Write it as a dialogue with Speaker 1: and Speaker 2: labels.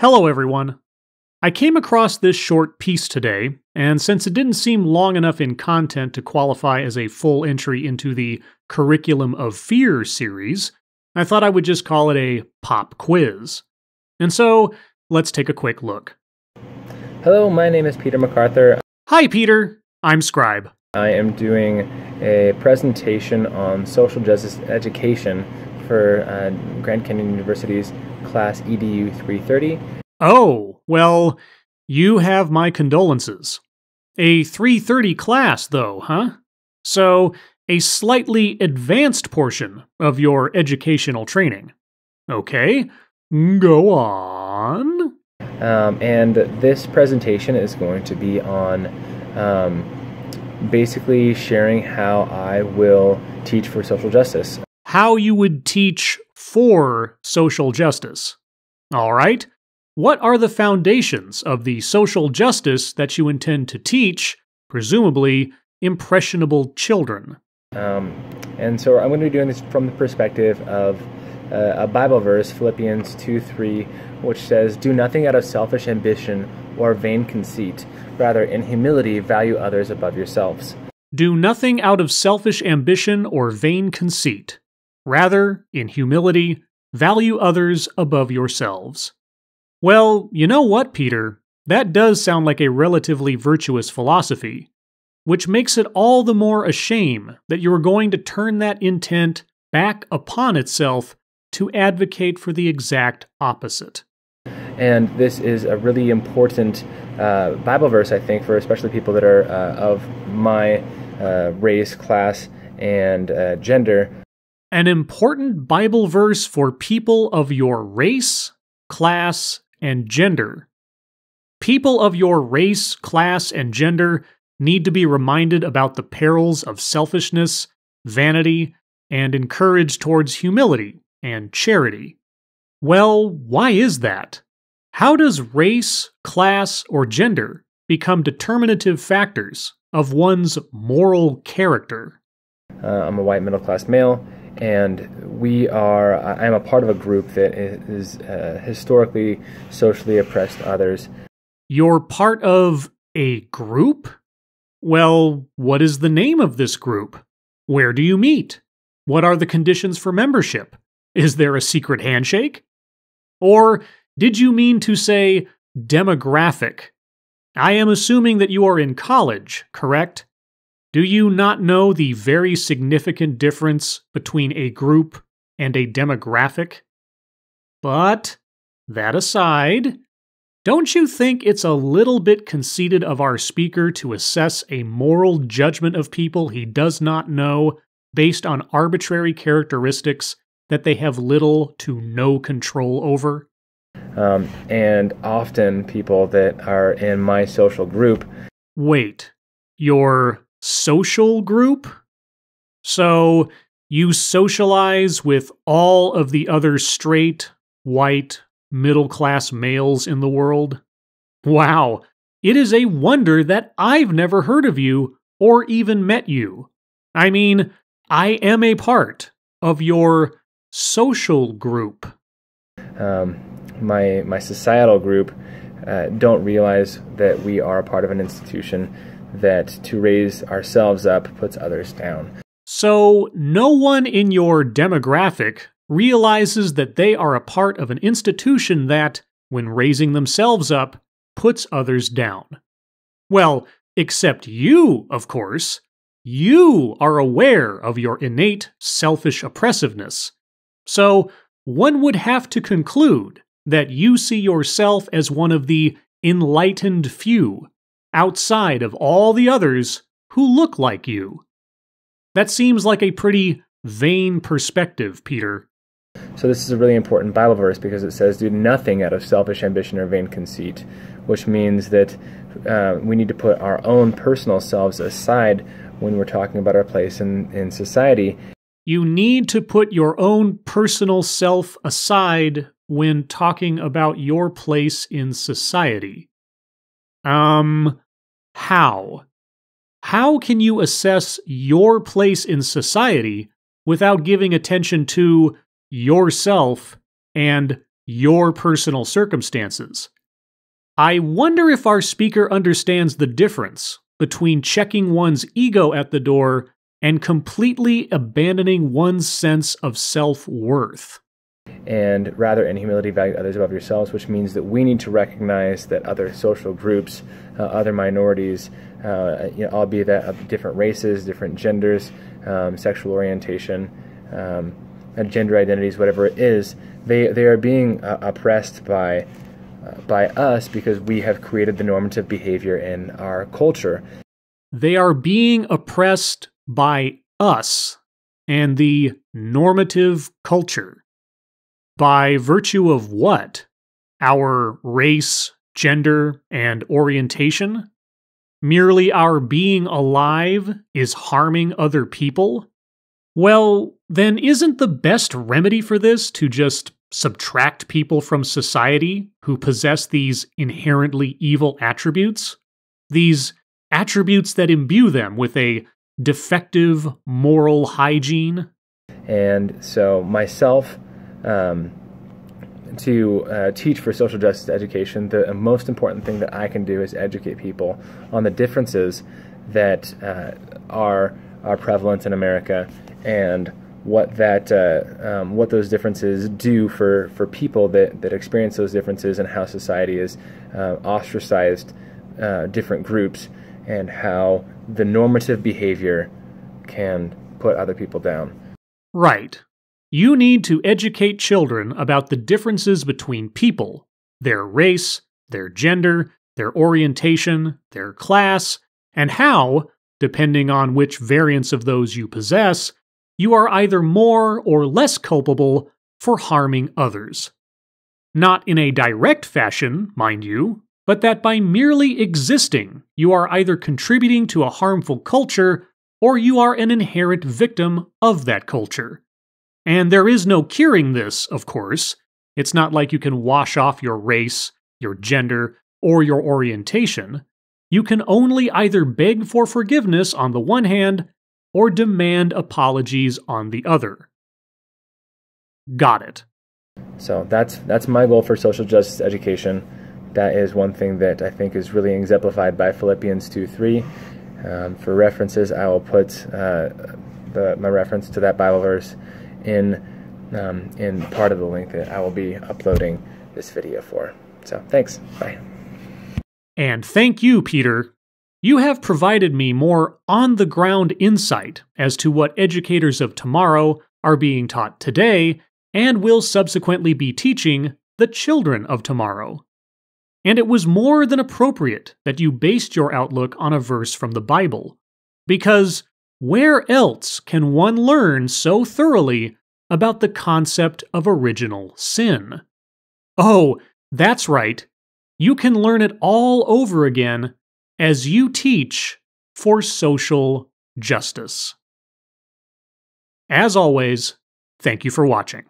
Speaker 1: Hello, everyone. I came across this short piece today, and since it didn't seem long enough in content to qualify as a full entry into the Curriculum of Fear series, I thought I would just call it a pop quiz. And so, let's take a quick look.
Speaker 2: Hello, my name is Peter MacArthur.
Speaker 1: Hi, Peter. I'm Scribe.
Speaker 2: I am doing a presentation on social justice education for Grand Canyon University's Class EDU 330.
Speaker 1: Oh, well, you have my condolences. A 330 class, though, huh? So, a slightly advanced portion of your educational training. Okay, go on.
Speaker 2: And this presentation is going to be on basically sharing how I will teach for social justice.
Speaker 1: How you would teach for social justice. All right. What are the foundations of the social justice that you intend to teach, presumably impressionable children?
Speaker 2: And so I'm going to be doing this from the perspective of a Bible verse, Philippians 2:3, which says, "Do nothing out of selfish ambition or vain conceit. Rather, in humility, value others above yourselves."
Speaker 1: Do nothing out of selfish ambition or vain conceit. Rather, in humility, value others above yourselves. Well, you know what, Peter? That does sound like a relatively virtuous philosophy, which makes it all the more a shame that you are going to turn that intent back upon itself to advocate for the exact opposite.
Speaker 2: And this is a really important Bible verse, I think, for especially people that are of my race, class, and gender.
Speaker 1: An important Bible verse for people of your race, class, and gender. People of your race, class, and gender need to be reminded about the perils of selfishness, vanity, and encouraged towards humility and charity. Well, why is that? How does race, class, or gender become determinative factors of one's moral character?
Speaker 2: I'm a white middle-class male, and I'm a part of a group that is historically socially oppressed others.
Speaker 1: You're part of a group? Well, what is the name of this group? Where do you meet? What are the conditions for membership? Is there a secret handshake? Or did you mean to say demographic? I am assuming that you are in college, correct? Do you not know the very significant difference between a group and a demographic? But, that aside, don't you think it's a little bit conceited of our speaker to assess a moral judgment of people he does not know based on arbitrary characteristics that they have little to no control over?
Speaker 2: And often people that are in my social group...
Speaker 1: Wait, your social group? So, you socialize with all of the other straight, white, middle-class males in the world? Wow, it is a wonder that I've never heard of you or even met you. I mean, I am a part of your social group.
Speaker 2: My societal group don't realize that we are a part of an institution that to raise ourselves up puts others down.
Speaker 1: So no one in your demographic realizes that they are a part of an institution that, when raising themselves up, puts others down. Well, except you, of course. You are aware of your innate selfish oppressiveness. So one would have to conclude that you see yourself as one of the enlightened few, outside of all the others who look like you. That seems like a pretty vain perspective, Peter.
Speaker 2: So this is a really important Bible verse because it says, "Do nothing out of selfish ambition or vain conceit," which means that we need to put our own personal selves aside when we're talking about our place in society.
Speaker 1: You need to put your own personal self aside when talking about your place in society. How? How can you assess your place in society without giving attention to yourself and your personal circumstances. I wonder if our speaker understands the difference between checking one's ego at the door and completely abandoning one's sense of self-worth.
Speaker 2: And rather, in humility, value others above yourselves, which means that we need to recognize that other social groups, other minorities, albeit that of different races, different genders, sexual orientation, gender identities, whatever it is, they are being oppressed by us because we have created the normative behavior in our culture.
Speaker 1: They are being oppressed by us and the normative culture. By virtue of what? Our race, gender, and orientation? Merely our being alive is harming other people? Well, then isn't the best remedy for this to just subtract people from society who possess these inherently evil attributes? These attributes that imbue them with a defective moral hygiene?
Speaker 2: And so myself, to teach for social justice education, the most important thing that I can do is educate people on the differences that are prevalent in America and what those differences do for people that experience those differences, and how society is ostracized different groups, and how the normative behavior can put other people down.
Speaker 1: Right. You need to educate children about the differences between people, their race, their gender, their orientation, their class, and how, depending on which variants of those you possess, you are either more or less culpable for harming others. Not in a direct fashion, mind you, but that by merely existing, you are either contributing to a harmful culture or you are an inherent victim of that culture. And there is no curing this, of course. It's not like you can wash off your race, your gender, or your orientation. You can only either beg for forgiveness on the one hand, or demand apologies on the other. Got it. So
Speaker 2: that's my goal for social justice education. That is one thing that I think is really exemplified by Philippians 2:3. For references, I will put my reference to that Bible verse in part of the link that I will be uploading this video for. So thanks. Bye.
Speaker 1: And thank you, Peter. You have provided me more on-the-ground insight as to what educators of tomorrow are being taught today and will subsequently be teaching the children of tomorrow. And it was more than appropriate that you based your outlook on a verse from the Bible, because where else can one learn so thoroughly about the concept of original sin? Oh, that's right. You can learn it all over again as you teach for social justice. As always, thank you for watching.